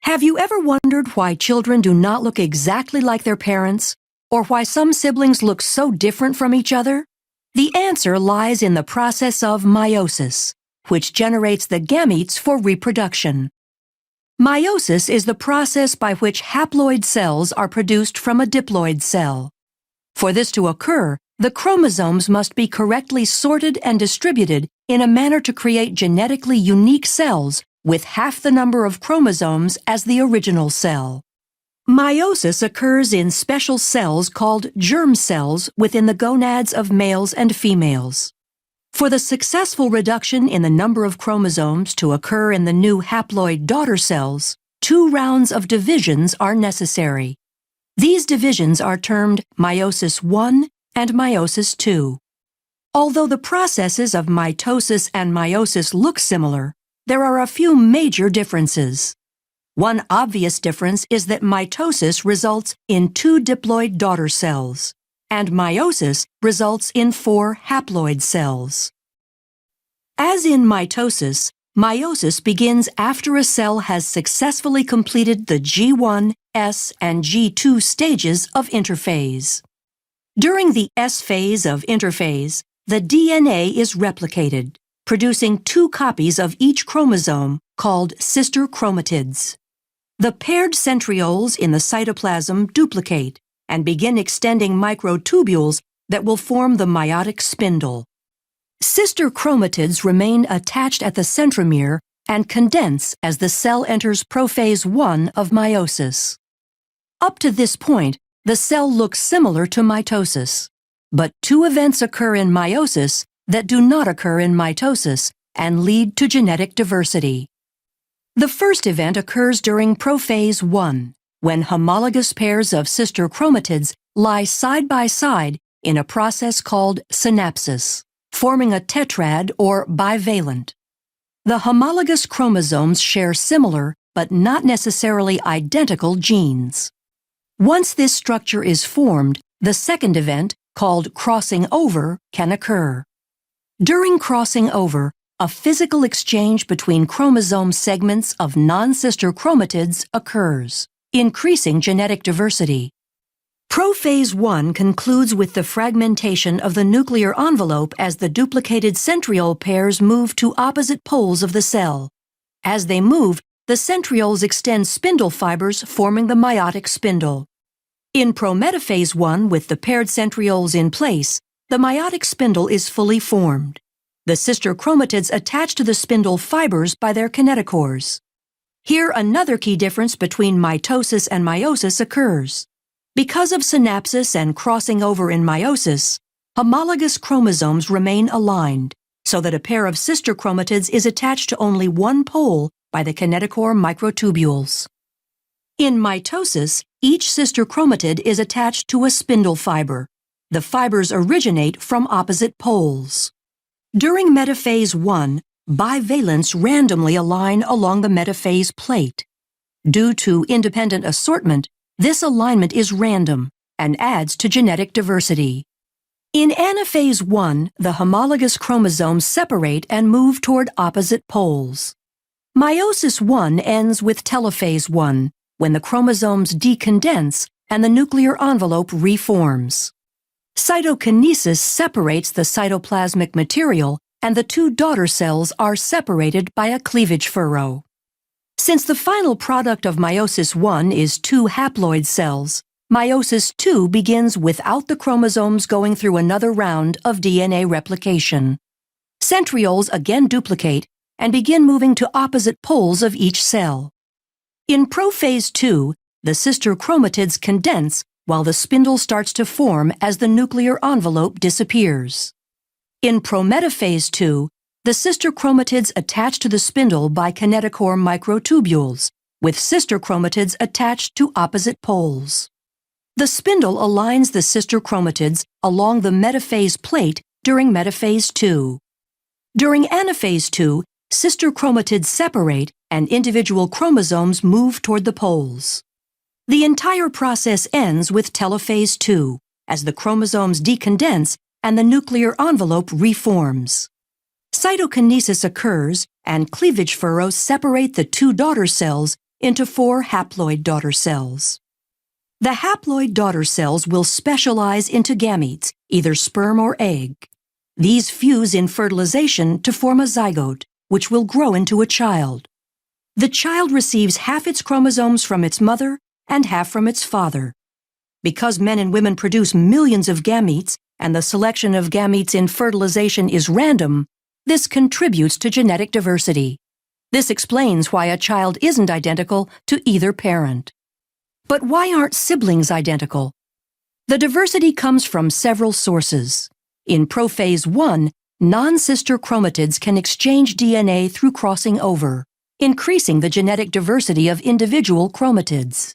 Have you ever wondered why children do not look exactly like their parents, or why some siblings look so different from each other? The answer lies in the process of meiosis, which generates the gametes for reproduction. Meiosis is the process by which haploid cells are produced from a diploid cell. For this to occur, the chromosomes must be correctly sorted and distributed in a manner to create genetically unique cells with half the number of chromosomes as the original cell. Meiosis occurs in special cells called germ cells within the gonads of males and females. For the successful reduction in the number of chromosomes to occur in the new haploid daughter cells, 2 rounds of divisions are necessary. These divisions are termed meiosis I and meiosis II. Although the processes of mitosis and meiosis look similar, there are a few major differences. One obvious difference is that mitosis results in 2 diploid daughter cells, and meiosis results in 4 haploid cells. As in mitosis, meiosis begins after a cell has successfully completed the G1, S, and G2 stages of interphase. During the S phase of interphase, the DNA is replicated, producing 2 copies of each chromosome called sister chromatids. The paired centrioles in the cytoplasm duplicate and begin extending microtubules that will form the meiotic spindle. Sister chromatids remain attached at the centromere and condense as the cell enters prophase I of meiosis. Up to this point, the cell looks similar to mitosis, but 2 events occur in meiosis that do not occur in mitosis and lead to genetic diversity. The first event occurs during prophase I, when homologous pairs of sister chromatids lie side by side in a process called synapsis, forming a tetrad or bivalent. The homologous chromosomes share similar but not necessarily identical genes. Once this structure is formed, the second event, called crossing over, can occur. During crossing over, a physical exchange between chromosome segments of non-sister chromatids occurs, increasing genetic diversity. Prophase I concludes with the fragmentation of the nuclear envelope as the duplicated centriole pairs move to opposite poles of the cell. As they move, the centrioles extend spindle fibers forming the meiotic spindle. In prometaphase I, with the paired centrioles in place, the meiotic spindle is fully formed. The sister chromatids attach to the spindle fibers by their kinetochores. Here, another key difference between mitosis and meiosis occurs. Because of synapsis and crossing over in meiosis, homologous chromosomes remain aligned, so that a pair of sister chromatids is attached to only one pole by the kinetochore microtubules. In mitosis, each sister chromatid is attached to a spindle fiber. The fibers originate from opposite poles. During metaphase I, bivalents randomly align along the metaphase plate. Due to independent assortment, this alignment is random and adds to genetic diversity. In anaphase I, the homologous chromosomes separate and move toward opposite poles. Meiosis I ends with telophase I, when the chromosomes decondense and the nuclear envelope reforms. Cytokinesis separates the cytoplasmic material, and the 2 daughter cells are separated by a cleavage furrow. Since the final product of meiosis I is 2 haploid cells, meiosis II begins without the chromosomes going through another round of DNA replication. Centrioles again duplicate and begin moving to opposite poles of each cell. In prophase II, the sister chromatids condense while the spindle starts to form as the nuclear envelope disappears. In prometaphase II, the sister chromatids attach to the spindle by kinetochore microtubules, with sister chromatids attached to opposite poles. The spindle aligns the sister chromatids along the metaphase plate during metaphase II. During anaphase II, sister chromatids separate and individual chromosomes move toward the poles. The entire process ends with telophase II, as the chromosomes decondense and the nuclear envelope reforms. Cytokinesis occurs, and cleavage furrows separate the 2 daughter cells into 4 haploid daughter cells. The haploid daughter cells will specialize into gametes, either sperm or egg. These fuse in fertilization to form a zygote, which will grow into a child. The child receives half its chromosomes from its mother and half from its father. Because men and women produce millions of gametes, and the selection of gametes in fertilization is random, this contributes to genetic diversity. This explains why a child isn't identical to either parent. But why aren't siblings identical? The diversity comes from several sources. In prophase 1, non-sister chromatids can exchange DNA through crossing over, increasing the genetic diversity of individual chromatids.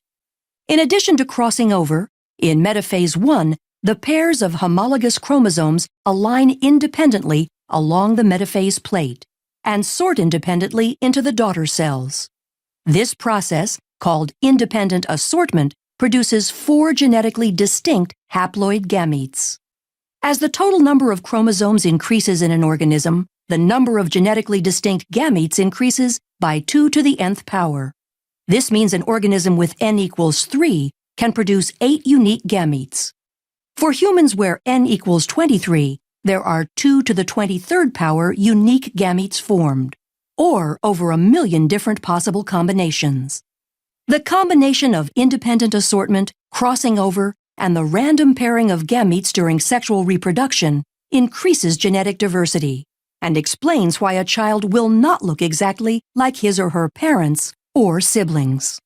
In addition to crossing over, in metaphase 1, the pairs of homologous chromosomes align independently along the metaphase plate and sort independently into the daughter cells. This process, called independent assortment, produces 4 genetically distinct haploid gametes. As the total number of chromosomes increases in an organism, the number of genetically distinct gametes increases by 2 to the nth power. This means an organism with n equals 3 can produce 8 unique gametes. For humans where n equals 23, there are 2 to the 23rd power unique gametes formed, or over 1 million different possible combinations. The combination of independent assortment, crossing over, and the random pairing of gametes during sexual reproduction increases genetic diversity and explains why a child will not look exactly like his or her parents or siblings.